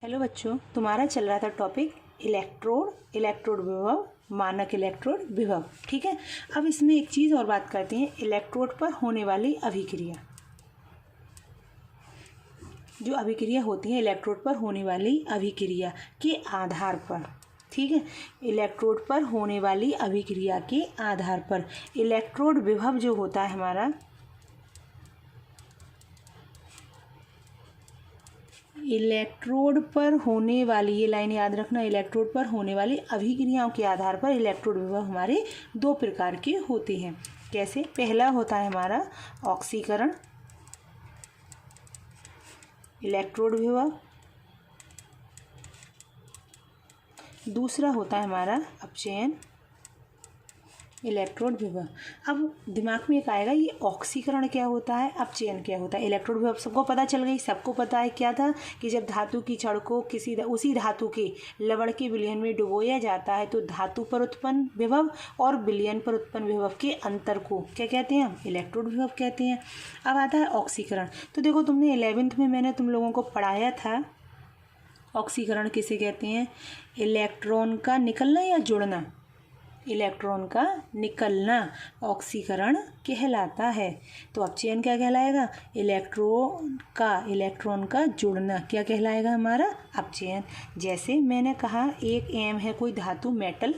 Hello बच्चों, तुम्हारा चल रहा था टॉपिक इलेक्ट्रोड विभव, मानक इलेक्ट्रोड विभव। ठीक है। अब इसमें एक चीज़ और बात करते हैं, इलेक्ट्रोड पर होने वाली अभिक्रिया। जो अभिक्रिया होती है इलेक्ट्रोड पर होने वाली अभिक्रिया के आधार पर, ठीक है, इलेक्ट्रोड पर होने वाली अभिक्रिया के आधार पर इलेक्ट्रोड विभव जो होता है हमारा, इलेक्ट्रोड पर होने वाली, ये लाइन याद रखना, इलेक्ट्रोड पर होने वाली अभिक्रियाओं के आधार पर इलेक्ट्रोड विभव हमारे दो प्रकार के होते हैं। कैसे? पहला होता है हमारा ऑक्सीकरण इलेक्ट्रोड विभव, दूसरा होता है हमारा अपचयन इलेक्ट्रोड विभव। अब दिमाग में एक आएगा, ये ऑक्सीकरण क्या होता है, अपचयन क्या होता है। इलेक्ट्रोड विभव सबको पता चल गई, सबको पता है क्या था कि जब धातु की छड़ को उसी धातु के लवण के विलयन में डुबोया जाता है तो धातु पर उत्पन्न विभव और विलयन पर उत्पन्न विभव के अंतर को क्या कहते हैं, हम इलेक्ट्रोड विभव कहते हैं। अब आता है ऑक्सीकरण। तो देखो, तुमने 11th में मैंने तुम लोगों को पढ़ाया था, ऑक्सीकरण किसे कहते हैं, इलेक्ट्रॉन का निकलना या जुड़ना, इलेक्ट्रॉन का निकलना ऑक्सीकरण कहलाता है। तो अपचयन क्या कहलाएगा, इलेक्ट्रॉन का जुड़ना क्या कहलाएगा, हमारा अपचयन। जैसे मैंने कहा, एक एम है कोई धातु मेटल,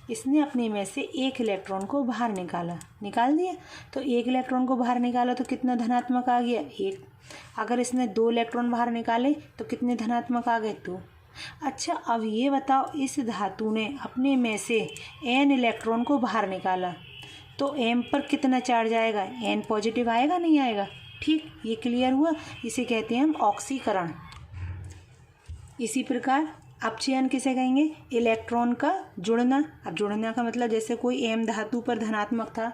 इसने अपने में से एक इलेक्ट्रॉन को बाहर निकाल दिया। तो एक इलेक्ट्रॉन को बाहर निकाला तो कितना धनात्मक आ गया, एक। अगर इसने 2 इलेक्ट्रॉन बाहर निकाले तो कितने धनात्मक आ गए, 2। अच्छा, अब ये बताओ, इस धातु ने अपने में से n इलेक्ट्रॉन को बाहर निकाला तो m पर कितना चार्ज आएगा, n पॉजिटिव आएगा, नहीं आएगा। ठीक, ये क्लियर हुआ। इसे कहते हैं हम ऑक्सीकरण। इसी प्रकार अपचयन किसे कहेंगे, इलेक्ट्रॉन का जुड़ना। अब जुड़ना का मतलब, जैसे कोई m धातु पर धनात्मक था,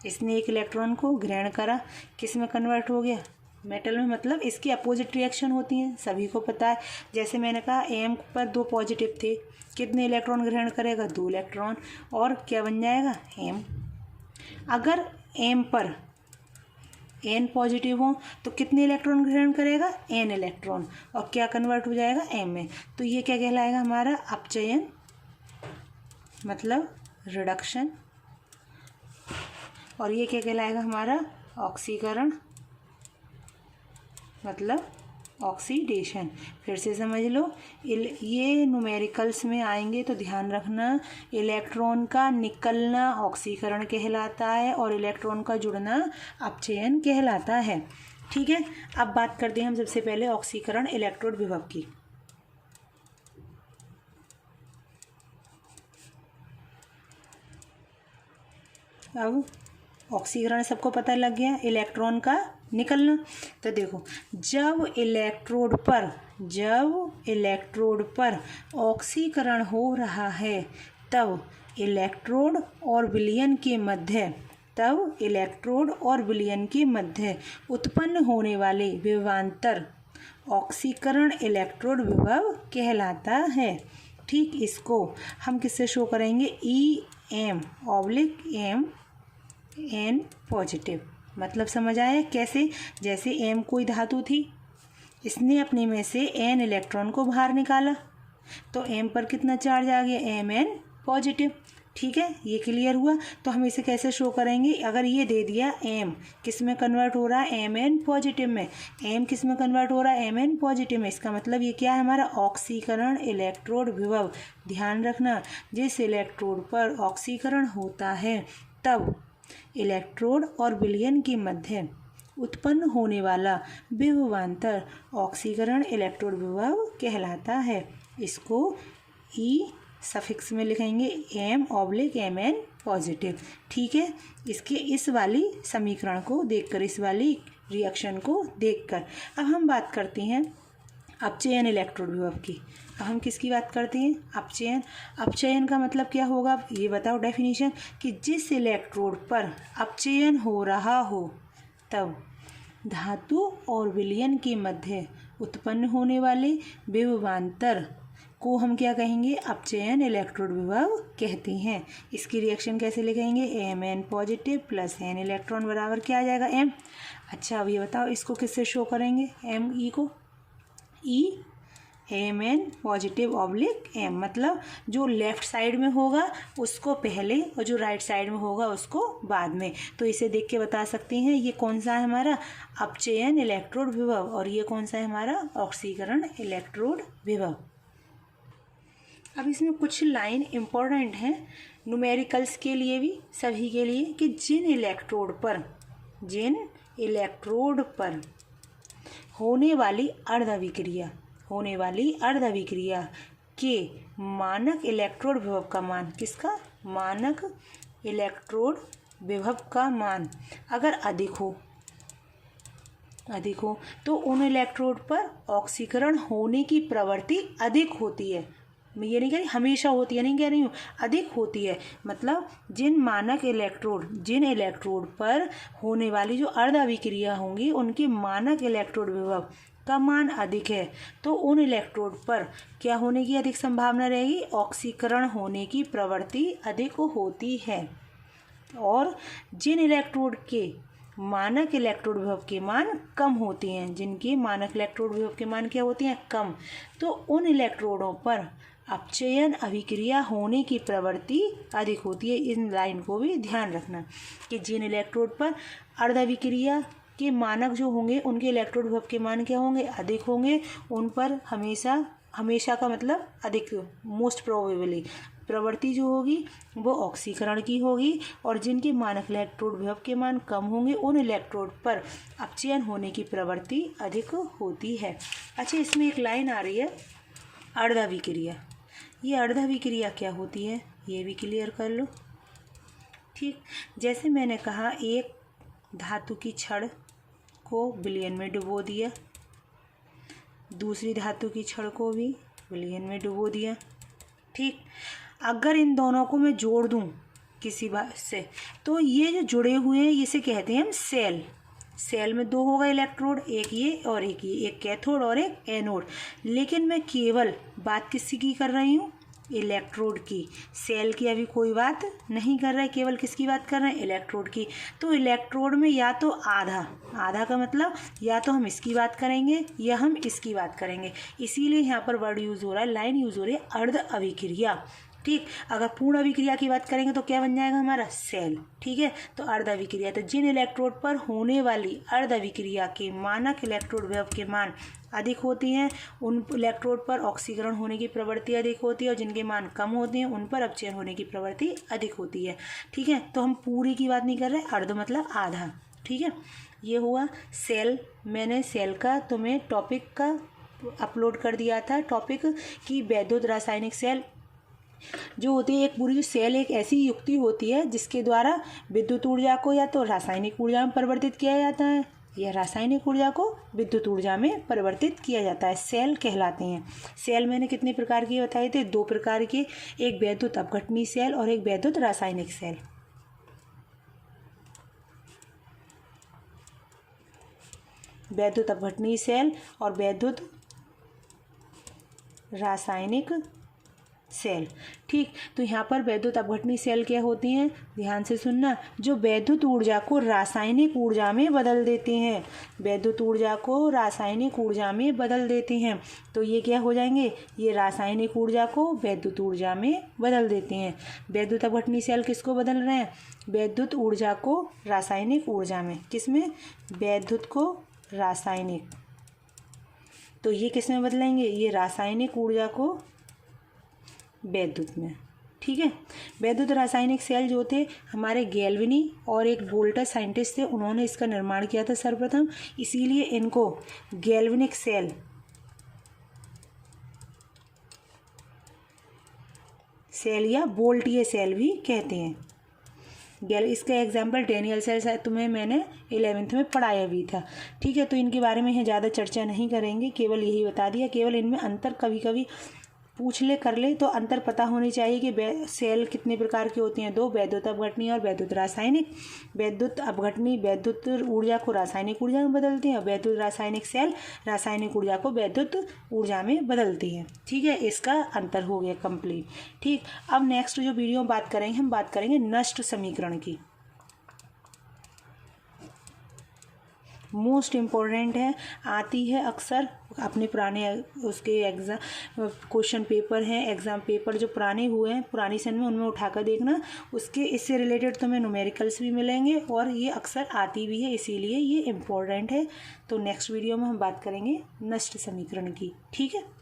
इसने एक इलेक्ट्रॉन को ग्रहण करा, किस में कन्वर्ट हो गया, मेटल में। मतलब इसकी अपोजिट रिएक्शन होती हैं, सभी को पता है। जैसे मैंने कहा, एम पर 2 पॉजिटिव थे, कितने इलेक्ट्रॉन ग्रहण करेगा, 2 इलेक्ट्रॉन, और क्या बन जाएगा, एम। अगर एम पर एन पॉजिटिव हो तो कितने इलेक्ट्रॉन ग्रहण करेगा, एन इलेक्ट्रॉन, और क्या कन्वर्ट हो जाएगा, एम में। तो ये क्या कहलाएगा, हमारा अपचयन, मतलब रिडक्शन। और ये क्या कहलाएगा, हमारा ऑक्सीकरण, मतलब ऑक्सीडेशन। फिर से समझ लो, ये न्यूमेरिकल्स में आएंगे तो ध्यान रखना, इलेक्ट्रॉन का निकलना ऑक्सीकरण कहलाता है और इलेक्ट्रॉन का जुड़ना अपचयन कहलाता है। ठीक है। अब बात करते हैं हम सबसे पहले ऑक्सीकरण इलेक्ट्रोड विभव की। अब ऑक्सीकरण सबको पता लग गया, इलेक्ट्रॉन का निकलना। तो देखो, जब इलेक्ट्रोड पर ऑक्सीकरण हो रहा है तब इलेक्ट्रोड और विलयन के मध्य उत्पन्न होने वाले विभवांतर ऑक्सीकरण इलेक्ट्रोड विभव कहलाता है। ठीक, इसको हम किससे शो करेंगे, EM/M n पॉजिटिव। मतलब समझ आया कैसे? जैसे m कोई धातु थी, इसने अपने में से n इलेक्ट्रॉन को बाहर निकाला तो m पर कितना चार्ज आ गया, Mn पॉजिटिव। ठीक है, ये क्लियर हुआ। तो हम इसे कैसे शो करेंगे, अगर ये दे दिया m किस में कन्वर्ट हो रहा है, Mn पॉजिटिव में, m किस में कन्वर्ट हो रहा है, Mn पॉजिटिव में, इसका मतलब ये क्या है, हमारा ऑक्सीकरण इलेक्ट्रोड विभव। ध्यान रखना, जिस इलेक्ट्रोड पर ऑक्सीकरण होता है तब इलेक्ट्रोड और विलयन के मध्य उत्पन्न होने वाला विभवांतर ऑक्सीकरण इलेक्ट्रोड विभव कहलाता है। इसको E सफिक्स में लिखेंगे, M/Mn पॉजिटिव। ठीक है, इसके इस वाली समीकरण को देखकर, इस वाली रिएक्शन को देखकर अब हम बात करते हैं अपचयन इलेक्ट्रोड विभव की। अब हम किसकी बात करते हैं, अपचयन। अपचयन का मतलब क्या होगा, ये बताओ डेफिनेशन, कि जिस इलेक्ट्रोड पर अपचयन हो रहा हो तब धातु और विलयन के मध्य उत्पन्न होने वाले विभवांतर को हम क्या कहेंगे, अपचयन इलेक्ट्रोड विभव कहते हैं। इसकी रिएक्शन कैसे लिखेंगे, Mn positive plus n electron बराबर क्या आ जाएगा, m। अच्छा, अब ये बताओ, इसको किससे शो करेंगे, Me को, E M positive oblique M, मतलब जो लेफ्ट साइड में होगा उसको पहले और जो राइट साइड में होगा उसको बाद में। तो इसे देख के बता सकती हैं ये कौन सा है हमारा अपचयन इलेक्ट्रोड विभव और ये कौन सा है हमारा ऑक्सीकरण इलेक्ट्रोड विभव। अब इसमें कुछ लाइन इम्पोर्टेंट हैं न्यूमेरिकल्स के लिए भी, सभी के लिए, कि जिन इलेक्ट्रोड पर होने वाली अर्धविक्रिया के मानक इलेक्ट्रोड विभव का मान, किसका मानक इलेक्ट्रोड विभव का मान अगर अधिक हो तो उन इलेक्ट्रोड पर ऑक्सीकरण होने की प्रवृत्ति अधिक होती है। मैं ये नहीं कह रही हमेशा होती है, नहीं कह रही हूँ, अधिक होती है। मतलब जिन इलेक्ट्रोड पर होने वाली जो अर्ध अभिक्रिया होंगी उनकी मानक इलेक्ट्रोड विभव का मान अधिक है तो उन इलेक्ट्रोड पर क्या होने की अधिक संभावना रहेगी, ऑक्सीकरण होने की प्रवृत्ति अधिक होती है। और जिन इलेक्ट्रोड के मानक इलेक्ट्रोड विभव के मान कम होते हैं, जिनके मानक इलेक्ट्रोड विभव के मान क्या होते हैं, कम, तो उन इलेक्ट्रोडों पर अपचयन अभिक्रिया होने की प्रवृत्ति अधिक होती है। इन लाइन को भी ध्यान रखना कि जिन इलेक्ट्रोड पर अर्ध अभिक्रिया के मानक जो होंगे उनके इलेक्ट्रोड विभव के मान क्या होंगे, अधिक होंगे, उन पर हमेशा का मतलब अधिक, मोस्ट प्रोबेबली प्रवृत्ति जो होगी वो ऑक्सीकरण की होगी। और जिनके मानक इलेक्ट्रोड विभव के मान कम होंगे उन इलेक्ट्रोड पर अपचयन होने की प्रवृत्ति अधिक होती है। अच्छा, इसमें एक लाइन आ रही है अर्धाभिक्रिया। ये अर्धाभिक्रिया क्या होती है ये भी क्लियर कर लो। ठीक, जैसे मैंने कहा एक धातु की छड़ को विलयन में डुबो दिया, दूसरी धातु की छड़ को भी विलयन में डुबो दिया। ठीक, अगर इन दोनों को मैं जोड़ दूं किसी बात से तो ये जो जुड़े हुए हैं इसे कहते हैं हम सेल में दो होगा इलेक्ट्रोड, एक ये और एक ये, एक कैथोड और एक एनोड। लेकिन मैं केवल बात किसकी कर रही हूँ, इलेक्ट्रोड की। सेल की अभी कोई बात नहीं कर रहा है, केवल किसकी बात कर रहे हैं, इलेक्ट्रोड की। तो इलेक्ट्रोड में या तो आधा का मतलब या तो हम इसकी बात करेंगे या हम इसकी बात करेंगे, इसीलिए यहाँ पर वर्ड यूज़ हो रहा है, लाइन यूज़ हो रही है अर्ध अभिक्रिया। ठीक, अगर पूर्ण अभिक्रिया की बात करेंगे तो क्या बन जाएगा हमारा सेल। ठीक है, तो अर्ध अभिक्रिया, तो जिन इलेक्ट्रोड पर होने वाली अर्ध अभिक्रिया के मानक इलेक्ट्रोड विभव के मान अधिक होती हैं उन इलेक्ट्रोड पर ऑक्सीकरण होने की प्रवृत्ति अधिक होती है और जिनके मान कम होते हैं उन पर अपचयन होने की प्रवृत्ति अधिक होती है। ठीक है, तो हम पूरी की बात नहीं कर रहे, अर्ध मतलब आधा। ठीक है, ये हुआ सेल। मैंने सेल का तुम्हें टॉपिक का अपलोड कर दिया था, टॉपिक की वैद्युत रासायनिक सेल जो होती है, एक पूरी जो सेल एक ऐसी युक्ति होती है जिसके द्वारा विद्युत ऊर्जा को या तो रासायनिक ऊर्जा में परिवर्तित किया जाता है या रासायनिक ऊर्जा को विद्युत ऊर्जा में परिवर्तित किया जाता है, सेल कहलाते हैं। सेल मैंने कितने प्रकार के बताए थे, 2 प्रकार के, एक वैद्युत अपघटनी सेल और एक वैद्युत रासायनिक सेल। वैद्युत अपघटनी सेल और वैद्युत रासायनिक सेल। ठीक, तो यहाँ पर वैद्युत अपघटनी सेल क्या होती हैं, ध्यान से सुनना, जो वैद्युत ऊर्जा को रासायनिक ऊर्जा में बदल देते हैं, वैद्युत ऊर्जा को रासायनिक ऊर्जा में बदल देते हैं। तो ये क्या हो जाएंगे, ये रासायनिक ऊर्जा को वैद्युत ऊर्जा में बदल देते हैं। वैद्युत अपघटनी सेल किसको बदल रहे हैं, वैद्युत ऊर्जा को रासायनिक ऊर्जा में, किसमें, वैद्युत को रासायनिक। तो ये किस में बदलेंगे, ये रासायनिक ऊर्जा को वैद्युत में। ठीक है, वैद्युत रासायनिक सेल जो थे हमारे गैल्वनी और एक वोल्टा साइंटिस्ट थे, उन्होंने इसका निर्माण किया था सर्वप्रथम, इसीलिए इनको गैल्वनिक सेल या वोल्टीय सेल भी कहते हैं। इसका एग्जाम्पल डेनियल सेल शायद तुम्हें मैंने 11th में पढ़ाया भी था। ठीक है, तो इनके बारे में यहाँ ज़्यादा चर्चा नहीं करेंगे, केवल यही बता दिया, केवल इनमें अंतर कभी कभी पूछ ले कर ले तो अंतर पता होनी चाहिए कि सेल कितने प्रकार के होती हैं, 2, वैद्युत अपघटनी और वैद्युत रासायनिक। वैद्युत अपघटनी वैद्युत ऊर्जा को रासायनिक ऊर्जा में बदलती हैं और वैद्युत रासायनिक सेल रासायनिक ऊर्जा को वैद्युत ऊर्जा में बदलती हैं। ठीक है, इसका अंतर हो गया कंप्लीट। ठीक, अब नेक्स्ट जो वीडियो बात करेंगे, हम बात करेंगे नष्ट समीकरण की। मोस्ट इम्पोर्टेंट है, आती है अक्सर अपने पुराने उसके एग्ज़ाम क्वेश्चन पेपर हैं, एग्ज़ाम पेपर जो पुराने हुए हैं पुरानी सन में, उनमें उठाकर देखना, उसके इससे रिलेटेड तुम्हें न्यूमेरिकल्स भी मिलेंगे और ये अक्सर आती भी है, इसीलिए ये इम्पोर्टेंट है। तो नेक्स्ट वीडियो में हम बात करेंगे नष्ट समीकरण की। ठीक है।